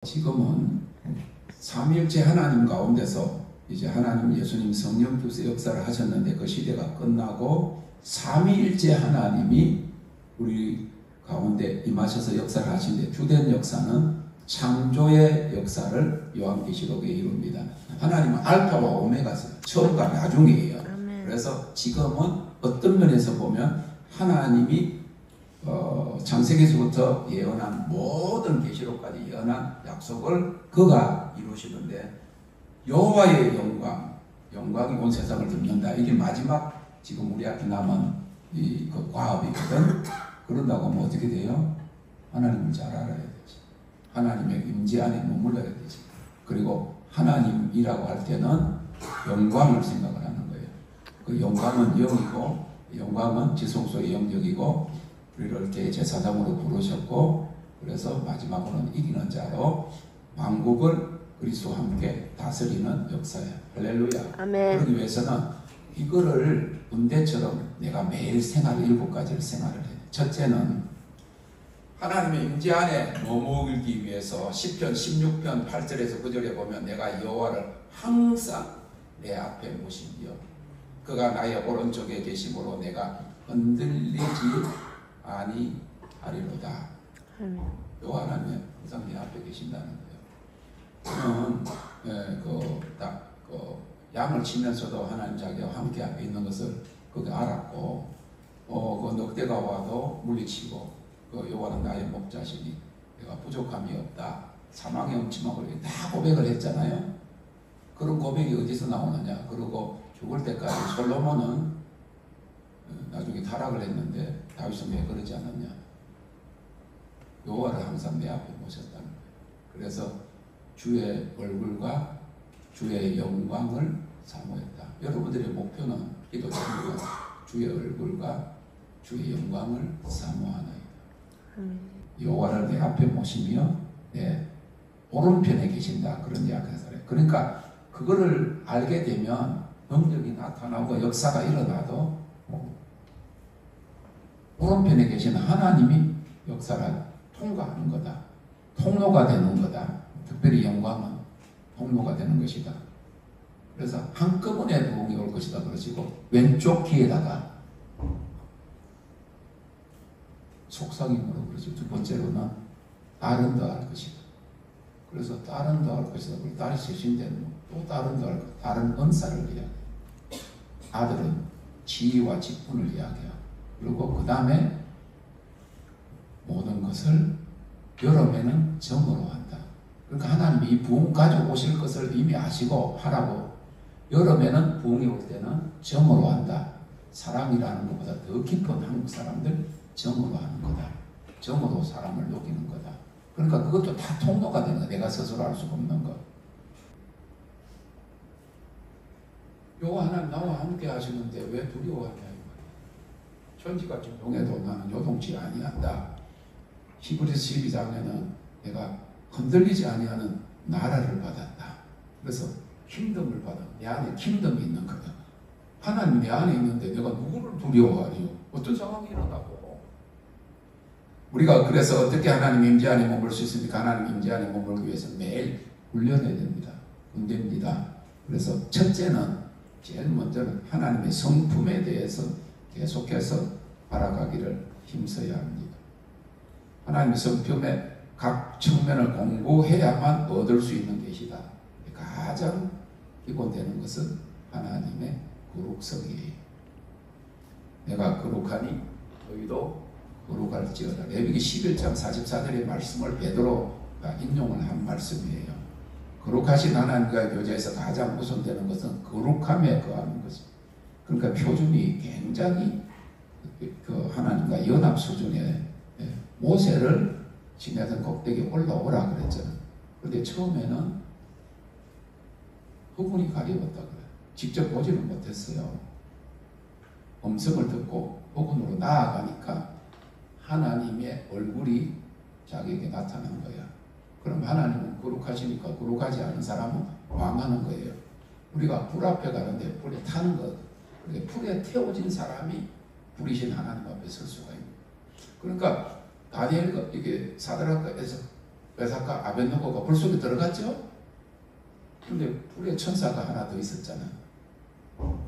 지금은 삼위일체 하나님 가운데서 이제 하나님, 예수님, 성령께서 역사를 하셨는데 그 시대가 끝나고 삼위일체 하나님이 우리 가운데 임하셔서 역사를 하시는데 주된 역사는 창조의 역사를 요한계시록에 이룹니다. 하나님은 알파와 오메가세요. 처음과 나중이에요. 그래서 지금은 어떤 면에서 보면 하나님이 창세기에서부터 예언한 모든 계시록까지 예언한 약속을 그가 이루시는데 여호와의 영광이 온 세상을 덮는다. 이게 마지막 지금 우리 앞에 남은 그 과업이거든. 그런다고 하면 어떻게 돼요? 하나님을 잘 알아야 되지. 하나님의 임재 안에 머물러야 되지. 그리고 하나님이라고 할 때는 영광을 생각을 하는 거예요. 그 영광은 영이고, 영광은 지성소의 영역이고, 우리를 대제사장으로 부르셨고, 그래서 마지막으로는 이기는 자로 왕국을 그리스도와 함께 다스리는 역사예요. 할렐루야. 아멘. 그러기 위해서는 이거를 은대처럼 내가 매일 생활을 7가지를 생활을 해요. 첫째는 하나님의 임재 안에 머물기 위해서 시편 16편 8절에서 9절에 보면 내가 여호와를 항상 내 앞에 모시며 그가 나의 오른쪽에 계심으로 내가 흔들리지 아니하리로다. 여호와 하나님 항상 내 앞에 계신다는 거예요. 저는 양을 치면서도 하나님 자기와 함께 앞에 있는 것을 그게 알았고, 그 늑대가 와도 물리치고, 그 여호와는 나의 목자시니 내가 부족함이 없다. 사망의 엄침하고 다 고백을 했잖아요. 그런 고백이 어디서 나오느냐? 그리고 죽을 때까지 솔로몬은 나중에 타락을 했는데 다윗은 왜 그러지 않았냐? 여호와를 항상 내 앞에 모셨다는 거예요. 그래서 주의 얼굴과 주의 영광을 사모했다. 여러분들의 목표는 기도 제목은 주의 얼굴과 주의 영광을 사모하나이다. 여호와를 내 앞에 모시며 내 오른편에 계신다. 그런 이야기를 해요. 그러니까 그거를 알게 되면 능력이 나타나고 역사가 일어나도 오른편에 계시는 하나님이 역사를 통과하는 거다. 통로가 되는 거다. 특별히 영광은 통로가 되는 것이다. 그래서 한꺼번에 부흥이 올 것이다 그러시고 왼쪽 귀에다가 속삭임으로 그러죠. 두 번째로는 딸은 더할 것이다. 그래서 딸은 더할 것이다. 그리고 딸이 셋인데 또 딸은 더할 것이다. 다른 은사를 이야기해요. 아들은 지위와 직분을 이야기해요. 그리고 그 다음에 모든 것을 여름에는 정으로 한다. 그러니까 하나님이 이 부흥 가지고 오실 것을 이미 아시고 하라고 여름에는 부흥이 올 때는 정으로 한다. 사랑이라는 것보다 더 깊은 한국 사람들 정으로 하는 거다. 정으로 사람을 녹이는 거다. 그러니까 그것도 다 통로가 되는 거야. 내가 스스로 할 수가 없는 거. 여호와 하나님 나와 함께 하시는데 왜 두려워하냐. 천지같이 용해도 나는 요동치 아니한다. 히브리서 12장에는 내가 흔들리지 아니하는 나라를 받았다. 그래서 킹덤을 받아. 내 안에 킹덤이 있는 거다. 하나님 내 안에 있는데 내가 누구를 두려워하리요? 어떤 상황이 일어나고. 우리가 그래서 어떻게 하나님 임재 안에 머물 수 있습니까? 하나님 임재 안에 머물기 위해서 매일 훈련해야 됩니다. 훈련입니다. 그래서 첫째는 제일 먼저는 하나님의 성품에 대해서 계속해서 알아가기를 힘써야 합니다. 하나님의 성품의 각 측면을 공부해야만 얻을 수 있는 것이다. 가장 기본되는 것은 하나님의 거룩성이에요. 내가 거룩하니 너희도 거룩할지어다. 레위기 11장 44절의 말씀을 베드로가 인용을 한 말씀이에요. 거룩하신 하나님과 교제에서 가장 우선되는 것은 거룩함에 거하는 것입니다. 그러니까 표준이 굉장히 그 하나님과 연합 수준의 모세를 지내던 꼭대기에 올라오라 그랬잖아요. 그런데 처음에는 흑운이 가려웠다 그래요. 직접 보지는 못했어요. 음성을 듣고 흑운으로 나아가니까 하나님의 얼굴이 자기에게 나타난 거야. 그럼 하나님은 거룩하시니까 거룩하지 않은 사람은 왕하는 거예요. 우리가 불 앞에 가는데 불에 타는 것. 불에 태워진 사람이 불이신 하나님 앞에 설 수가 있는. 그러니까 다니엘과 이게 사드락과 메사카 아벤노고가 불 속에 들어갔죠? 근데 불의 천사가 하나 더 있었잖아.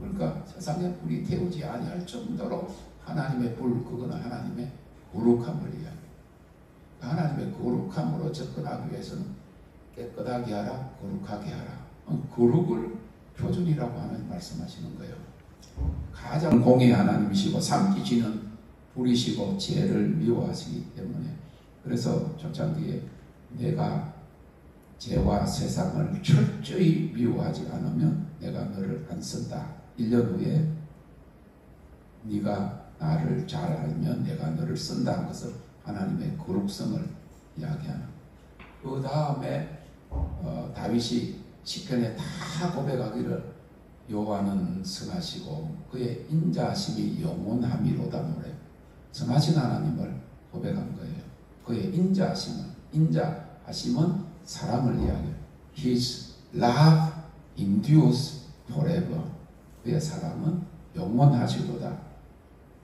그러니까 세상에 불이 태우지 아니할 정도로 하나님의 불, 그거는 하나님의 거룩함을 이야기해요. 하나님의 거룩함으로 접근하기 위해서는 깨끗하게 하라, 거룩하게 하라. 거룩을 표준이라고 하나님 말씀하시는 거예요. 가장 공의 하나님이시고 삼키시는 불이시고 죄를 미워하시기 때문에, 그래서 초창기에 내가 죄와 세상을 철저히 미워하지 않으면 내가 너를 안 쓴다. 1년 후에 네가 나를 잘 알면 내가 너를 쓴다는 것을 하나님의 거룩성을 이야기하는. 그 다음에 다윗이 시편에 다 고백하기를 여호와는 선하시고 그의 인자하심이 영원함이로다 노래. 선하신 하나님을 고백한 거예요. 그의 인자하심은 사랑을 이야기해요. His love endures forever. 그의 사랑은 영원하시도다.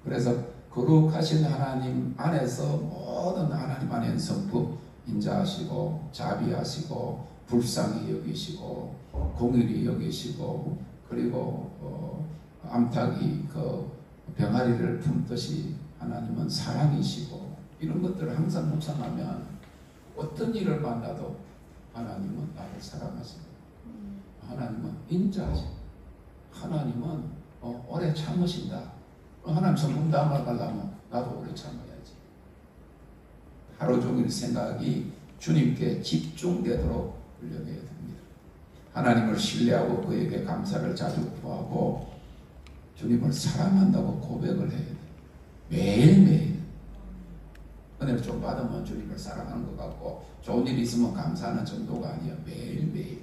그래서 거룩하신 하나님 안에서 모든 하나님 안에 성품, 인자하시고 자비하시고 불쌍히 여기시고 공의를 여기시고, 그리고 암탉이 그 병아리를 품듯이 하나님은 사랑이시고, 이런 것들을 항상 묵상하면 어떤 일을 만나도 하나님은 나를 사랑하십니다. 하나님은 인자하십니다. 하나님은 오래 참으신다. 하나님 성품 담아가려면 나도 오래 참아야지. 하루 종일 생각이 주님께 집중되도록 훈련해야 됩니다. 하나님을 신뢰하고 그에게 감사를 자주 구하고 주님을 사랑한다고 고백을 해야 돼요. 매일매일. 은혜를 좀 받으면 주님을 사랑하는 것 같고 좋은 일이 있으면 감사하는 정도가 아니야. 매일매일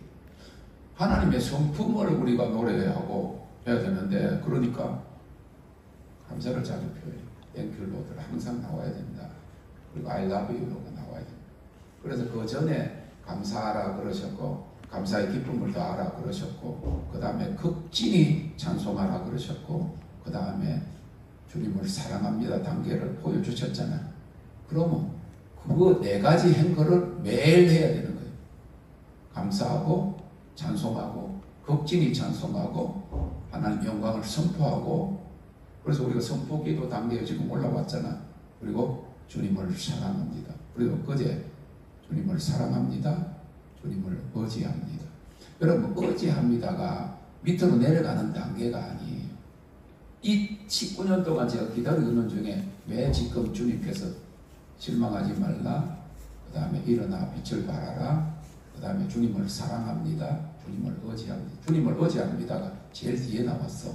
하나님의 성품을 우리가 노래해야 하고 해야 되는데, 그러니까 감사를 자주 표현해. Thank you Lord 항상 나와야 된다. 그리고 I love you가 나와야 된다. 그래서 그 전에 감사하라 그러셨고, 감사의 기쁨을 더하라 그러셨고, 그 다음에 극진히 찬송하라 그러셨고, 그 다음에 주님을 사랑합니다 단계를 보여주셨잖아. 그러면 그거 4가지 행거를 매일 해야 되는 거예요. 감사하고 찬송하고 극진히 찬송하고 하나님 영광을 선포하고, 그래서 우리가 선포기도 단계에 지금 올라왔잖아. 그리고 주님을 사랑합니다. 그리고 그제 주님을 사랑합니다. 주님을 의지합니다. 여러분, 의지합니다가 밑으로 내려가는 단계가 아니에요. 이 19년 동안 제가 기다리고 있는 중에 매 지금 주님께서 실망하지 말라, 그 다음에 일어나 빛을 발하라, 그 다음에 주님을 사랑합니다. 주님을 의지합니다. 주님을 의지합니다가 제일 뒤에 나왔어.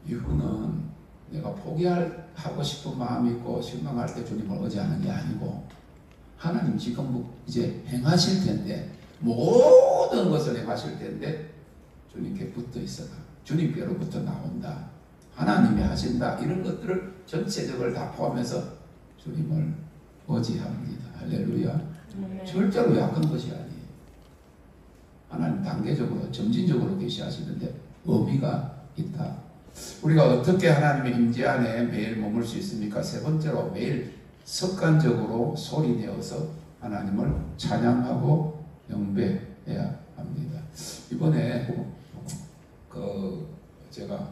이유는 내가 포기하고 싶은 마음이 있고 실망할 때 주님을 의지하는 게 아니고, 하나님 지금 이제 행하실 텐데, 모든 것을 행하실 텐데 주님께 붙어 있어라. 주님께로부터 나온다. 하나님이 하신다. 이런 것들을 전체적으로 다 포함해서 주님을 의지합니다. 할렐루야. 절대로 약한 것이 아니에요. 하나님 단계적으로 점진적으로 계시하시는데 의미가 있다. 우리가 어떻게 하나님의 임재 안에 매일 머물 수 있습니까? 세 번째로, 매일 습관적으로 소리내어서 하나님을 찬양하고 영배해야 합니다. 이번에 제가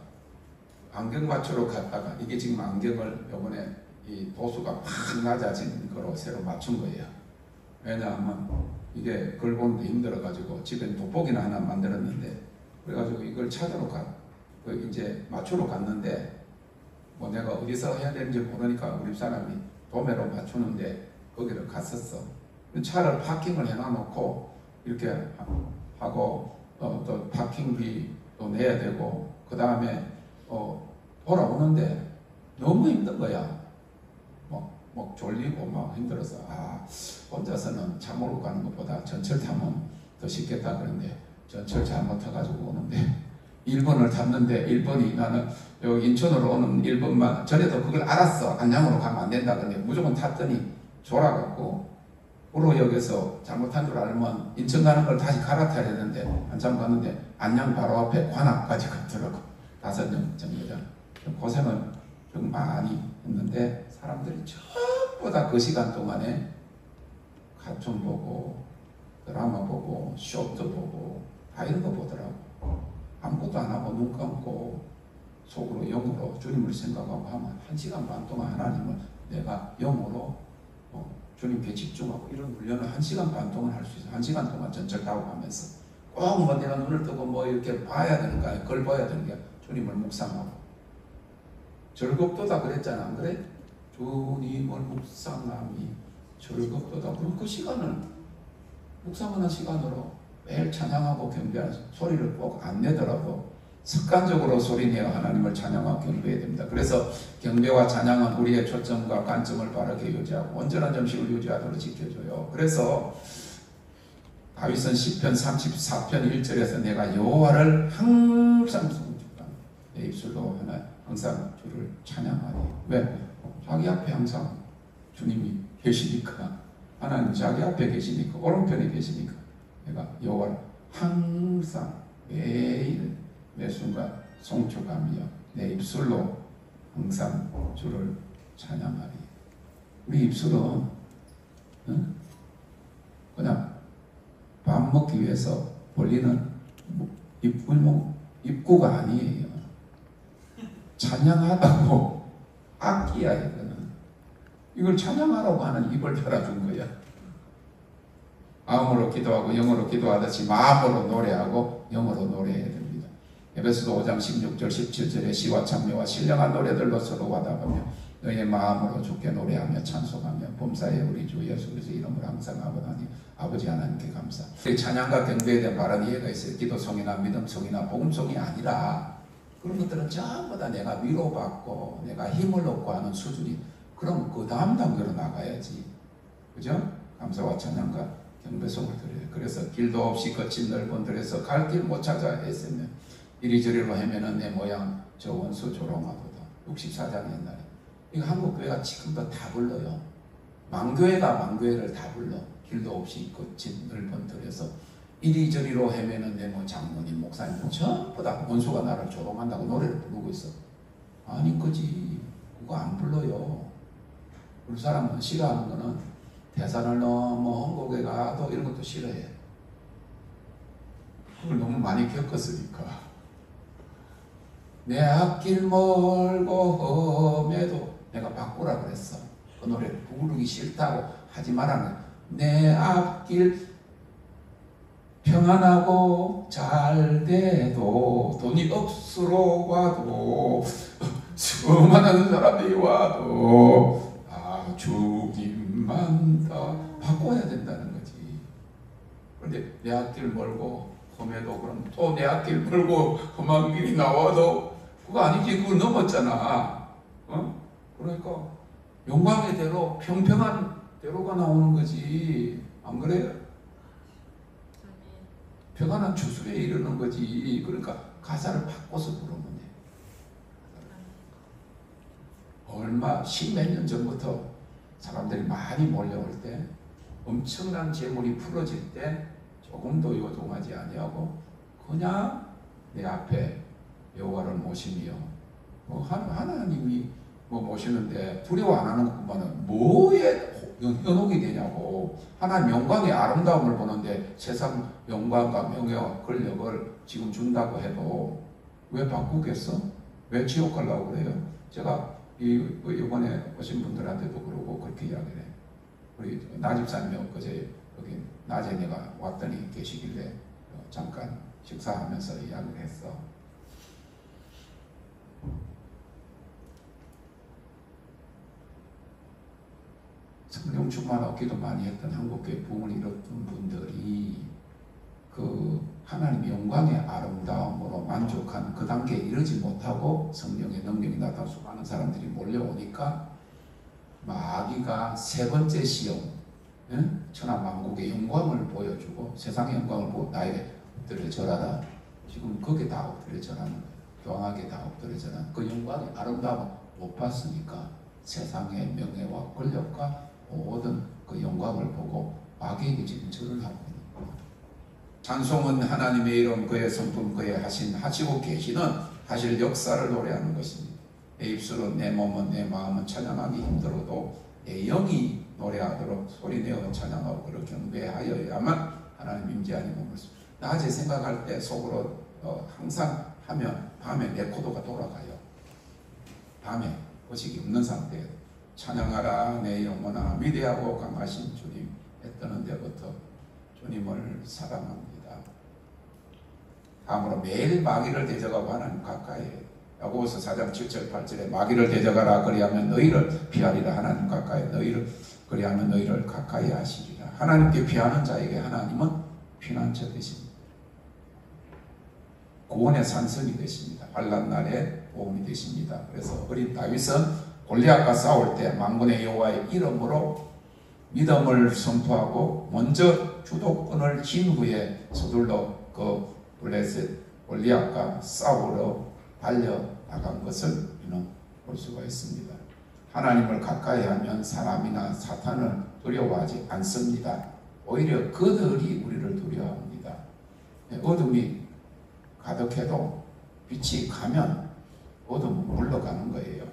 안경 맞추러 갔다가, 이게 지금 안경을 이번에 이 도수가 확 낮아진 거로 새로 맞춘 거예요. 왜냐하면 이게 글 보는데 힘들어가지고 집에 돋보기나 하나 만들었는데, 그래가지고 이걸 찾으러 이제 맞추러 갔는데, 뭐 내가 어디서 해야 되는지 모르니까 우리 사람이 도매로 맞추는데 거기를 갔었어. 차를 파킹을 해놔놓고 이렇게 하고 또 파킹비도 내야 되고, 그 다음에 돌아오는데 너무 힘든 거야. 막 졸리고 막 힘들어서, 혼자서는 차 몰고 가는 것보다 전철 타면 더 쉽겠다 그런데, 전철 잘못 타가지고 오는데 1번을 탔는데 1번이, 나는 여기 인천으로 오는 1번만, 전에도 그걸 알았어. 안양으로 가면 안 된다 그런데 무조건 탔더니 졸아갖고, 우로역에서 잘못한 줄 알면 인천 가는 걸 다시 갈아타야 되는데 한참 갔는데 안양 바로 앞에 관악까지 갔더라고. 5명 정거장. 고생을 좀 많이 했는데 사람들이 전부 다 그 시간 동안에 카툰 보고 드라마 보고 쇼도 보고 다 이런 거 보더라고. 아무것도 안 하고 눈 감고 속으로 영으로 주님을 생각하고 하면 1시간 반 동안 하나님을 내가 영으로 주님께 집중하고 이런 훈련을 1시간 반 동안 할 수 있어. 1시간 동안 전철 타고 가면서 꼭 뭐 내가 눈을 뜨고 뭐 이렇게 봐야 되는 거야. 그걸 봐야 되는 게 주님을 묵상하고. 즐겁도다 그랬잖아, 안 그래? 주님을 묵상함이 즐겁도다. 그럼 그 시간을 묵상하는 시간으로 매일 찬양하고 경배하는 소리를 꼭 안 내더라도 습관적으로 소리내어 하나님을 찬양하고 경배해야 됩니다. 그래서 경배와 찬양은 우리의 초점과 관점을 바르게 유지하고 온전한 정신을 유지하도록 지켜줘요. 그래서 다윗은 시편 34편 1절에서 내가 여호와를 항상 송축하며 내 입술로 항상 주를 찬양하니. 왜? 자기 앞에 항상 주님이 계시니까. 하나님 자기 앞에 계시니까, 오른편에 계시니까 내가 여호와를 항상 매일 매 순간 송축하며 내 입술로 항상 주를 찬양하리. 우리 입술은 그냥 밥 먹기 위해서 벌리는 입구가 아니에요. 찬양하다고 악기야 이거는. 이걸 찬양하라고 하는 입을 달아준 거야. 마음으로 기도하고 영어로 기도하듯이 마음으로 노래하고 영어로 노래해야 됩니다. 에베소서 5장 16절 17절에 시와 찬미와 신령한 노래들로 서로 화답하며 너희의 마음으로 주께 노래하며 찬송하며 범사에 우리 주 예수 그리스도의 이름을 항상 아버지 하나님께 감사. 찬양과 경배에 대한 바른 이해가 있어요. 기도송이나 믿음송이나 복음송이 아니라 그런 것들은 전부 다 내가 위로받고 내가 힘을 얻고 하는 수준이. 그럼 그 다음 단계로 나가야지. 그죠? 감사와 찬양과 경배송을 드려요. 그래서 길도 없이 거친 넓은 들에서 갈 길 못 찾아 애쓰며 이리저리로 헤매는 내 모양 저 원수 조롱하도다. 64장 옛날에. 이거 한국 교회가 지금도 다 불러요. 망교회가 망교회를 다 불러. 길도 없이 거친 넓은 들에서 이리저리로 헤매는 내 장로님 목사님 전부 다 원수가 나를 조롱한다고 노래를 부르고 있어. 아닌 거지. 그거 안 불러요. 우리 사람은 싫어하는 거는 대산을 넘어 한국에 가도 이런 것도 싫어해. 그걸 너무 많이 겪었으니까. 내 앞길 멀고 험해도 내가 바꾸라 그랬어. 그 노래 부르기 싫다고 하지 말라는. 내 앞길 평안하고 잘 돼도 돈이 억수로 와도 수많은 사람이 와도 주님만 다 바꿔야 된다는 거지. 그런데 내 앞길 멀고 험해도 그럼 또 내 앞길 멀고 험한 길이 나와도 그거 아니지. 그거 넘었잖아. 그러니까 영광의 대로 평평한 대로가 나오는 거지. 안 그래요? 평안한 주술에 이르는 거지. 그러니까 가사를 바꿔서 부르면 돼. 얼마 10몇 년 전부터 사람들이 많이 몰려올 때 엄청난 재물이 풀어질 때 조금도 요동하지 아니하고 그냥 내 앞에 여호와를 모시며 하나님이 모시는데 두려워 안 하는 것보다는 뭐에 현혹이 되냐고. 하나님 영광의 아름다움을 보는데 세상 영광과 명예와 권력을 지금 준다고 해도 왜 바꾸겠어? 왜 지옥 가려고 그래요? 제가 이번에 오신 분들한테도 그러고 그렇게 이야기를 해. 우리 나집사님이 엊그제 여기 낮에 내가 왔더니 계시길래 잠깐 식사하면서 이야기를 했어. 성령 충만하고 기도 많이 했던 한국교회 부흥을 이뤘던 분들이 그 하나님 영광의 아름다움으로 만족한 그 단계에 이르지 못하고 성령의 능력이 나타나 수많은 사람들이 몰려오니까 마귀가 세 번째 시험, 천하만국의 영광을 보여주고 세상의 영광을 보고 나에게 엎드려 절하라. 지금 거기에 다 엎드려 절하는 거예요. 교황하게 다 엎드려 절하는 그 영광의 아름다움을 못 봤으니까 세상의 명예와 권력과 모든 그 영광을 보고 마귀에게 지금 절을 하고 있는 거예요. 찬송은 하나님의 이름, 그의 성품, 그의 하시고 계시는 하실 역사를 노래하는 것입니다. 내 입술은 내 몸은 내 마음은 찬양하기 힘들어도 내 영이 노래하도록 소리내어 찬양하고 그렇게 경배하여야만 하나님 임재 안에 머물 수. 낮에 생각할 때 속으로 항상 하면 밤에 레코더가 돌아가요. 밤에 의식이 없는 상태에 찬양하라 내 영혼아 위대하고 강하신 주님 해 뜨는 데부터 주님을 사랑합니다. 다음으로 매일 마귀를 대적하고 하나님 가까이 해요. 야고보서 4장 7절 8절에 마귀를 대적하라 그리하면 너희를 피하리라. 하나님 가까이 너희를 그리하면 너희를 가까이 하시리라. 하나님께 피하는 자에게 하나님은 피난처 되십니다. 구원의 산성이 되십니다. 환난 날에 도움이 되십니다. 그래서 어린 다윗은 골리앗과 싸울 때 만군의 여호와의 이름으로 믿음을 선포하고 먼저 주도권을 쥔 후에 서둘러 그 블레셋 골리앗과 싸우러 달려나간 것을 우리는 볼 수가 있습니다. 하나님을 가까이 하면 사람이나 사탄을 두려워하지 않습니다. 오히려 그들이 우리를 두려워합니다. 어둠이 가득해도 빛이 가면 어둠은 물러가는 거예요.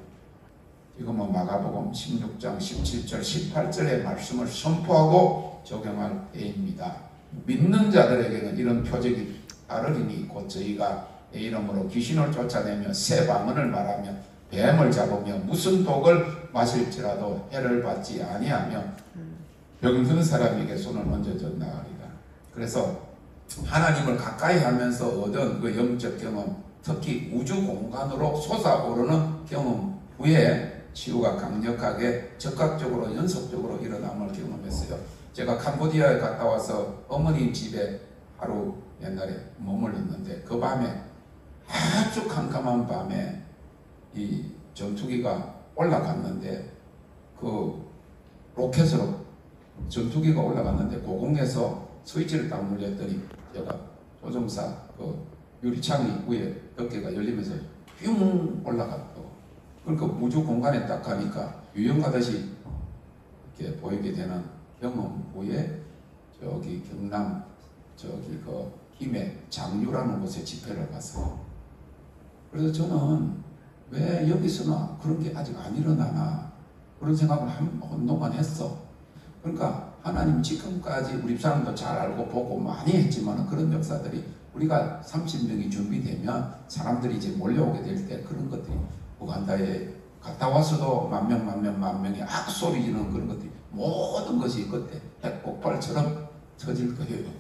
지금은 마가복음 16장 17절 18절의 말씀을 선포하고 적용할 때입니다. 믿는 자들에게는 이런 표적이 따르리니 곧 저희가 내 이름으로 귀신을 쫓아내며 새 방언을 말하며 뱀을 잡으며 무슨 독을 마실지라도 해를 받지 아니하며 병든 사람에게 손을 얹어줘 나으리라. 그래서 하나님을 가까이 하면서 얻은 그 영적 경험, 특히 우주 공간으로 솟아오르는 경험 후에 치유가 강력하게 적극적으로 연속적으로 일어남을 경험했어요. 제가 캄보디아에 갔다 와서 어머님 집에 하루 옛날에 머물렀는데 그 밤에 아주 캄캄한 밤에 이 전투기가 올라갔는데 그 로켓으로 전투기가 올라갔는데 고공에서 스위치를 딱 눌렸더니 제가 조종사 그 유리창이 위에 몇 개가 열리면서 뿅 올라갔고 그러니까 우주 공간에 딱 가니까 유영하듯이 이렇게 보이게 되는 경험 후에 저기 경남 저기 그 김해 장류라는 곳에 집회를 갔어요. 그래서 저는 왜 여기서나 그런 게 아직 안 일어나나 그런 생각을 한동안 했어. 그러니까 하나님 지금까지 우리 사람도 잘 알고 보고 많이 했지만 그런 역사들이 우리가 30명이 준비되면 사람들이 이제 몰려오게 될 때 그런 것들이 우간다에 갔다 와서도 만 명이 악소리 지르는 그런 것들이 모든 것이 그때 핵폭발처럼 터질 거예요.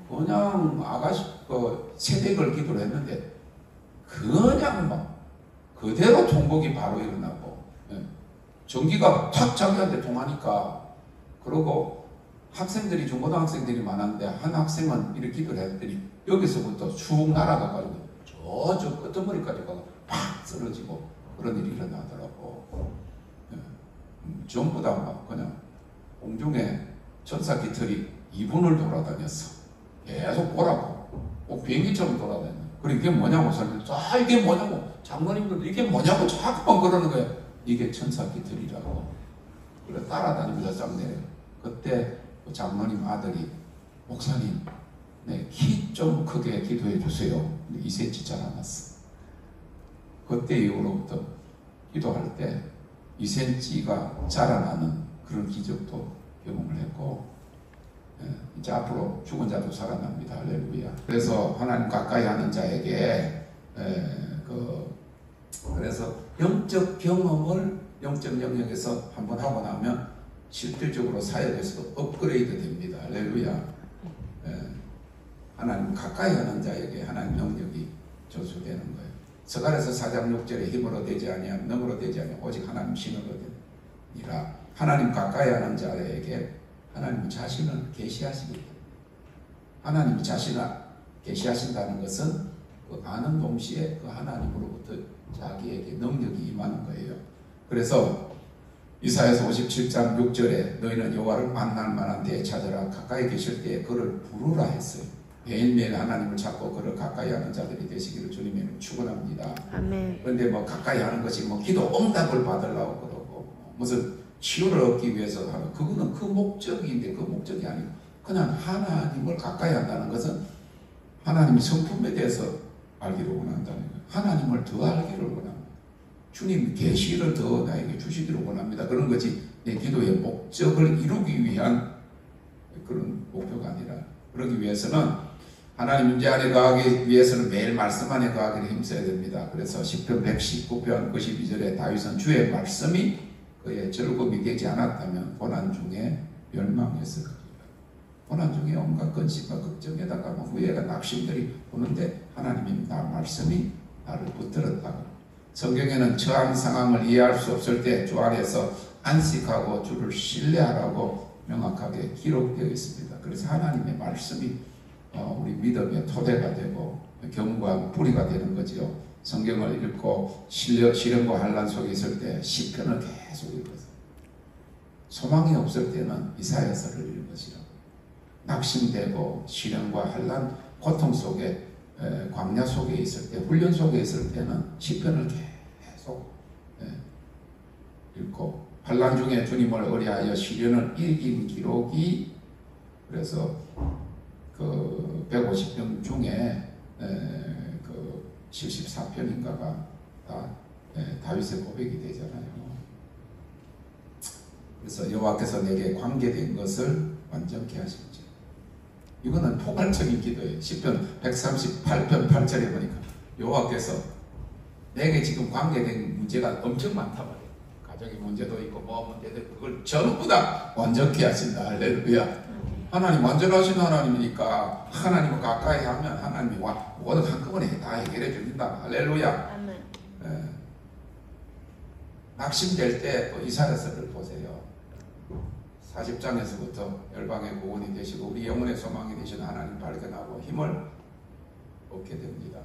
그냥 아가씨 그 새벽을 기도를 했는데 그냥 막 그대로 통곡이 바로 일어나고 전기가 탁 자기한테 통하니까 그러고 학생들이 중고등학생들이 많았는데 한 학생은 이렇게 기도를 했더니 여기서부터 쭉 날아가가지고 저쪽 끄트머리까지 가고 팍 쓰러지고 그런 일이 일어나더라고. 전부 다 막 그냥 공중에 천사 깃털이 2분을 돌아다녔어. 계속 보라고. 꼭 비행기처럼 돌아다녀. 그리고 이게 뭐냐고 설명. 아 이게 뭐냐고. 장로님들 이게 뭐냐고 자꾸만 그러는 거야. 이게 천사 깃털이라고. 그래 따라다니면서 쫙 내려. 그때 그 장로님 아들이 목사님 네, 키 좀 크게 기도해 주세요. 2cm 자라났어. 그때 이후로부터 기도할 때 2cm가 자라나는 그런 기적도 경험을 했고 이제 앞으로 죽은 자도 살아납니다. 할렐루야. 그래서 하나님 가까이 하는 자에게 그래서 영적 경험을 영적 영역에서 한번 하고 나면 실질적으로 사역에서도 업그레이드 됩니다. 할렐루야. 하나님 가까이 하는 자에게 하나님 영역이 저수되는 거예요. 서갈에서 4장 6절에 힘으로 되지 아니하면 능으로 되지 아니하면 오직 하나님 신으로 되니라. 하나님 가까이 하는 자에게 하나님 자신을 계시하시기 때문에 하나님 자신을 계시하신다는 것은 그 아는 동시에 그 하나님으로부터 자기에게 능력이 임하는 거예요. 그래서 이사야서 57장 6절에 너희는 여호와를 만날 만한 데에 찾으라. 가까이 계실 때에 그를 부르라 했어요. 매일매일 하나님을 찾고 그를 가까이 하는 자들이 되시기를 주님의 축원합니다. 아멘. 그런데 뭐 가까이 하는 것이 뭐 기도 응답을 받으려고 그러고 무슨 치유를 얻기 위해서 하는 그거는 그 목적인데 그 목적이 아니고 그냥 하나님을 가까이 한다는 것은 하나님의 성품에 대해서 알기를 원한다는 거예요. 하나님을 더 알기를 원합니다. 주님 계시를 더 나에게 주시기를 원합니다. 그런 거지 내 기도의 목적을 이루기 위한 그런 목표가 아니라, 그러기 위해서는 하나님 문제 안에 거하기 위해서는 매일 말씀 안에 거하기를 힘써야 됩니다. 그래서 시편 119편 92절에 다윗은 주의 말씀이 그의 즐거움이 되지 않았다면 고난 중에 멸망했을 것이다. 고난 중에 온갖 근심과 걱정에다가 후회가 낙심들이 오는데 하나님이 나 말씀이 나를 붙들었다고. 성경에는 처한 상황을 이해할 수 없을 때 주 안에서 안식하고 주를 신뢰하라고 명확하게 기록되어 있습니다. 그래서 하나님의 말씀이 우리 믿음의 토대가 되고 경고하고 뿌리가 되는 거지요. 성경을 읽고 시련과 환난 속에 있을 때 시편을 계속 읽어서, 소망이 없을 때는 이사야서를 읽으시라. 낙심되고 시련과 환난 고통 속에 광야 속에 있을 때, 훈련 속에 있을 때는 시편을 계속 읽고, 환난 중에 주님을 의뢰하여 시련을 이긴 기록이, 그래서 그 150편 중에 그 74편인가가 다 다윗의 고백이 되잖아요. 그래서 여호와께서 내게 관계된 것을 완전케 하십시오. 이거는 포괄적인 기도예요. 시편 138편 8절에 보니까 여호와께서 내게 지금 관계된 문제가 엄청 많단 말이에요. 가정의 문제도 있고 뭐 문제도 있고 그걸 전부 다 완전케 하신다. 할렐루야. 하나님 완전하신 하나님이니까 하나님을 가까이 하면 하나님이 모든 한꺼번에 다 해결해 주신다. 할렐루야. 예. 낙심될 때 이사야서를 보세요. 40장에서부터 열방의 구원이 되시고 우리 영혼의 소망이 되시는 하나님 발견하고 힘을 얻게 됩니다.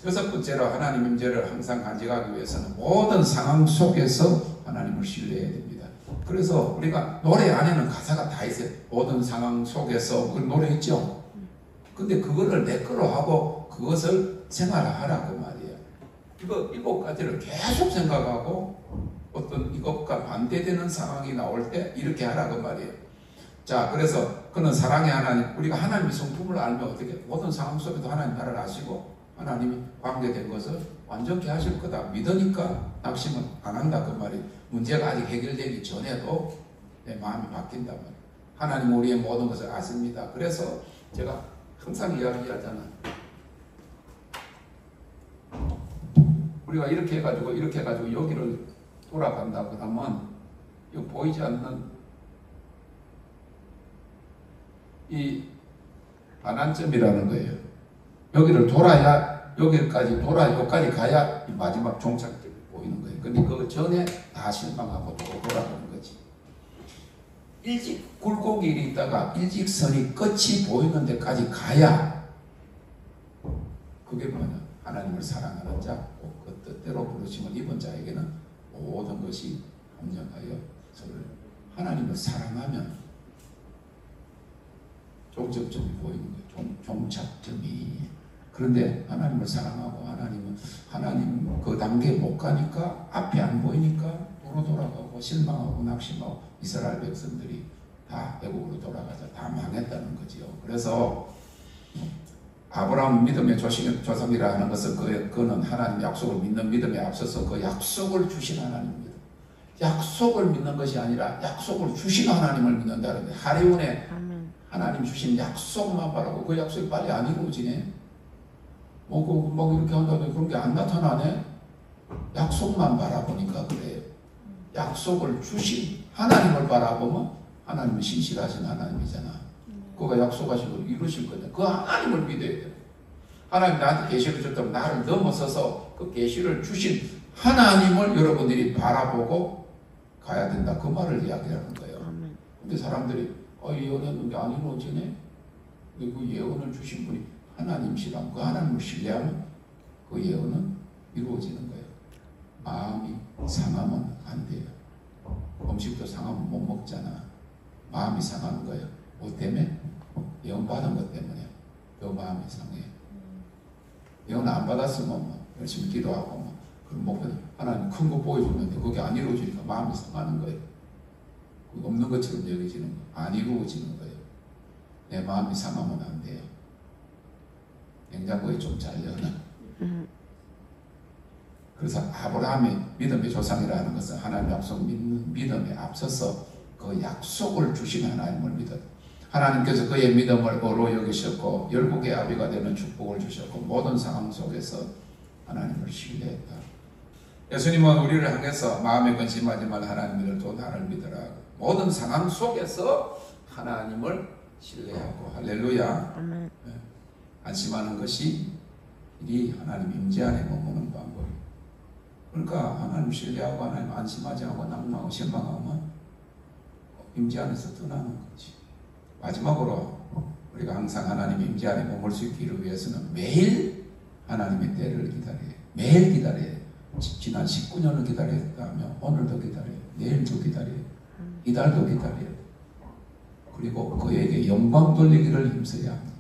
여섯 번째로 하나님 임재를 항상 간직하기 위해서는 모든 상황 속에서 하나님을 신뢰해야 됩니다. 그래서 우리가 노래 안에는 가사가 다 있어요. 모든 상황 속에서 그 노래 있죠. 근데 그거를 내 거로 하고 그것을 생활하라 그 말이에요. 이거 7가지를 계속 생각하고 어떤 이것과 반대되는 상황이 나올 때 이렇게 하라 그 말이에요. 자, 그래서 그는 사랑의 하나님, 우리가 하나님의 성품을 알면 어떻게 모든 상황 속에도 하나님 나를 아시고 하나님이 관계된 것을 완전케 하실 거다 믿으니까 낙심은 안 한다 그 말이에요. 문제가 아직 해결되기 전에도 내 마음이 바뀐단 말이에요. 하나님 우리의 모든 것을 아십니다. 그래서 제가 항상 이야기하잖아요. 우리가 이렇게 해가지고 여기를 돌아간다 그러면 이 보이지 않는 이 반환점이라는 거예요. 여기를 돌아야 여기까지 여기까지 가야 이 마지막 종착점이 보이는 거예요. 근데 그 전에 다 실망하고 또 돌아가는 거지. 일찍 굴곡이 있다가 일직선이 끝이 보이는 데까지 가야 그게 뭐냐? 하나님을 사랑하는 자, 그 뜻대로 부르심을 입은 자에게는 모든 것이 합력하여 서로 하나님을 사랑하면 종착점이 보이는 거예요. 종착점이. 그런데 하나님을 사랑하고 하나님 그 단계에 못 가니까 앞이 안 보이니까 돌아가고 실망하고 낙심하고 이스라엘 백성들이 다 애국으로 돌아가자 다 망했다는 거지요. 그래서 아브라함 믿음의 조상이라 하는 것은 그는 하나님 약속을 믿는 믿음에 앞서서 그 약속을 주신 하나님입니다. 약속을 믿는 것이 아니라 약속을 주신 하나님을 믿는다는 거예요. 하리온에 하나님 주신 약속만 바라고 그 약속이 빨리 안 이루어지네. 뭐 이렇게 한다는데 그런 게 안 나타나네. 약속만 바라보니까 그래요. 약속을 주신 하나님을 바라보면 하나님은 신실하신 하나님이잖아. 그가 약속하신 걸 이루실 거냐. 그 하나님을 믿어야 돼요. 하나님 나한테 계시를 줬다면 나를 넘어서서 그 계시를 주신 하나님을 여러분들이 바라보고 가야 된다. 그 말을 이야기하는 거예요. 근데 사람들이 예언했는데 안 이루어지네. 그 예언을 주신 분이 하나님이시라면 그 하나님을 신뢰하면 그 예언은 이루어지는 거예요. 마음이 상하면 안 돼요. 음식도 상하면 못 먹잖아. 마음이 상하는 거예요. 뭐 때문에? 예언 받은 것 때문에 그 마음이 상해요. 예언 안 받았으면 뭐 열심히 기도하고 뭐 그런 목표 하나님 큰 거 보여주는데 그게 안 이루어지니까 마음이 상하는 거예요. 없는 것처럼 여겨지는 거, 안 이루어지는 거예요. 내 마음이 상하면 안 돼요. 냉장고에 좀 잘려나. 그래서 아브라함의 믿음의 조상이라는 것은 하나님 약속 믿는 믿음에 앞서서 그 약속을 주신 하나님을 믿었다. 하나님께서 그의 믿음을 어로 여기셨고 열국의 아비가 되는 축복을 주셨고 모든 상황 속에서 하나님을 신뢰했다. 예수님은 우리를 향해서 마음에 근심하지 말 하나님을 또 나를 믿어라. 모든 상황 속에서 하나님을 신뢰하고 할렐루야. 네. 안심하는 것이 이 하나님 임재 안에 머무는 방법. 그러니까 하나님 신뢰하고 하나님 안심하지 않고 낙망하고 실망하면 임재 안에서 떠나는 거지. 마지막으로 우리가 항상 하나님 임재 안에 머물 수 있기를 위해서는 매일 하나님의 때를 기다려요. 매일 기다려요. 지난 19년을 기다렸다면 오늘도 기다려요. 내일도 기다려요. 이달도 기다려요. 그리고 그에게 영광 돌리기를 힘써야 합니다.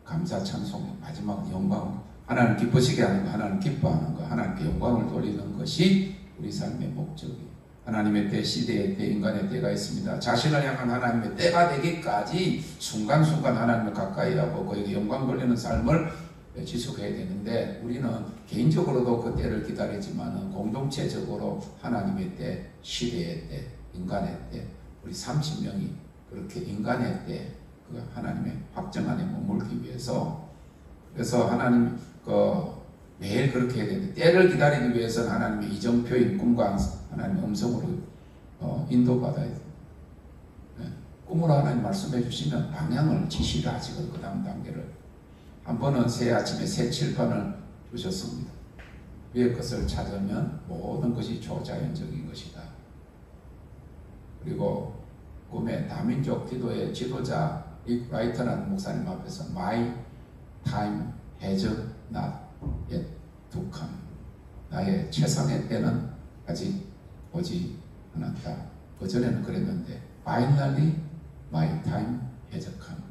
감사 찬송의 마지막 영광, 하나님 기쁘시게 하는 거, 하나님 기뻐하는 거, 하나님께 영광을 돌리는 것이 우리 삶의 목적이에요. 하나님의 때, 시대의 때, 인간의 때가 있습니다. 자신을 향한 하나님의 때가 되기까지 순간순간 하나님을 가까이 하고 그에게 영광 돌리는 삶을 지속해야 되는데, 우리는 개인적으로도 그 때를 기다리지만 공동체적으로 하나님의 때, 시대의 때, 인간의 때, 우리 30명이 그렇게 인간의 때, 그 하나님의 확정 안에 머물기 위해서, 그래서 하나님 매일 그렇게 해야 되는데, 때를 기다리기 위해서는 하나님의 이정표인 꿈과 하나님의 음성으로 인도받아야 돼요. 네. 꿈으로 하나님 말씀해 주시면 방향을 지시를 하시고 그 다음 단계를. 한 번은 새 아침에 새 칠판을 주셨습니다. 위의 것을 찾으면 모든 것이 초자연적인 것이다. 그리고 꿈에 다민족 기도의 지도자 릭 라이터라는 목사님 앞에서 My time has not yet to come. 나의 최상의 때는 아직 오지 않았다. 그전에는 그랬는데 Finally my time has come.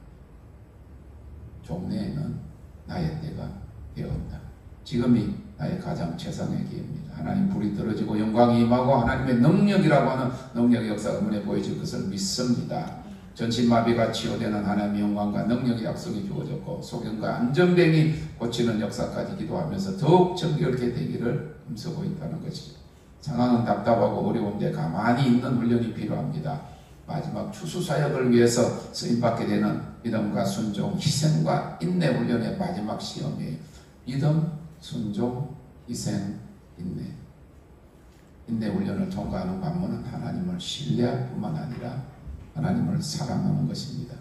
종래에는 나의 때가 되었다. 지금이 나의 가장 최상의 기회입니다. 하나님 불이 떨어지고 영광이 임하고 하나님의 능력이라고 하는 능력의 역사가 눈에 보여질 것을 믿습니다. 전신마비가 치유되는 하나님의 영광과 능력의 약속이 주어졌고 소경과 안전병이 고치는 역사까지 기도하면서 더욱 정결케 되기를 힘쓰고 있다는 것이죠. 상황은 답답하고 어려운데 가만히 있는 훈련이 필요합니다. 마지막 추수사역을 위해서 쓰임받게 되는 믿음과 순종, 희생과 인내 훈련의 마지막 시험이에요. 믿음, 순종, 희생, 인내. 인내 훈련을 통과하는 관문은 하나님을 신뢰할 뿐만 아니라 하나님을 사랑하는 것입니다.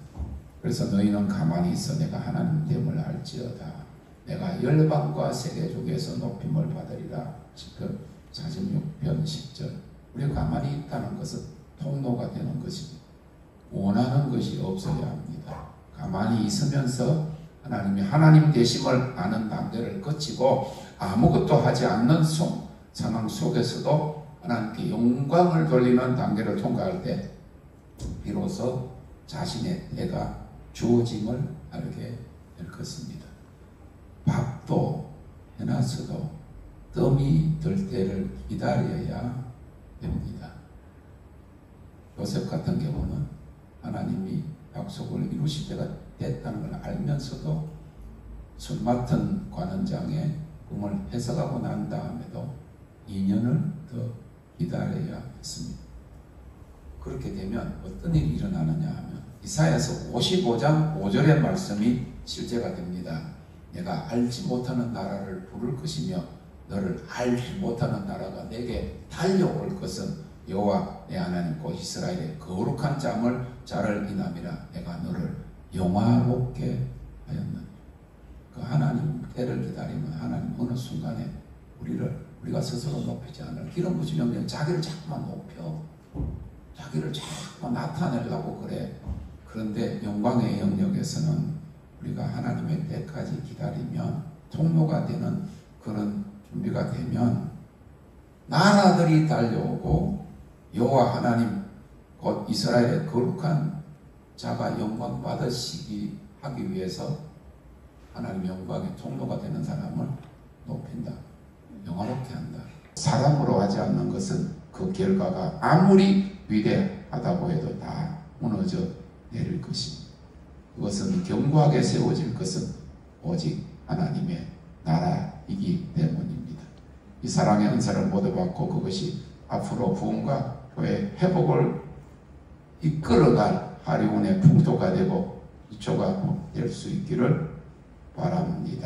그래서 너희는 가만히 있어 내가 하나님 됨을 알지어다. 내가 열방과 세계족에서 높임을 받으리라. 지금 46편 10절. 우리가 가만히 있다는 것은 통로가 되는 것입니다. 원하는 것이 없어야 합니다. 가만히 있으면서 하나님이 하나님 되심을 아는 단계를 거치고 아무것도 하지 않는 상황 속에서도 하나님께 영광을 돌리는 단계를 통과할 때 비로소 자신의 때가 주어짐을 알게 될 것입니다. 밥도 해놨어도 뜸이 들 때를 기다려야 됩니다. 요셉 같은 경우는 하나님이 약속을 이루실 때가 됐다는 걸 알면서도 술 맡은 관원장의 꿈을 해석하고 난 다음에도 2년을 더 기다려야 했습니다. 그렇게 되면 어떤 일이 일어나느냐 하면 이사야서 55장 5절의 말씀이 실제가 됩니다. 내가 알지 못하는 나라를 부를 것이며 너를 알지 못하는 나라가 내게 달려올 것은 여호와 내 하나님 곧 이스라엘의 거룩한 자를 인함이라. 내가 너를 영화롭게 하였느니. 그 하나님 때를 기다리면 하나님 어느 순간에 우리가 스스로 높이지 않을 기름 부으시면 그냥 자기를 자꾸만 높여. 자기를 자꾸만 나타내려고 그래. 그런데 영광의 영역에서는 우리가 하나님의 때까지 기다리면 통로가 되는 그런 준비가 되면 나라들이 달려오고 여호와 하나님 곧 이스라엘의 거룩한 자가 영광 받으시기 하기 위해서 하나님 영광의 통로가 되는 사람을 높인다. 영화롭게 한다. 사람으로 하지 않는 것은 그 결과가 아무리 위대하다고 해도 다 무너져 내릴 것입니다. 그것은 견고하게 세워질 것은 오직 하나님의 나라이기 때문입니다. 이 사랑의 은사를 모두 받고 그것이 앞으로 부흥과 교회 회복을 이끌어갈 하리운의 풍토가 되고 기초가 될 수 있기를 바랍니다.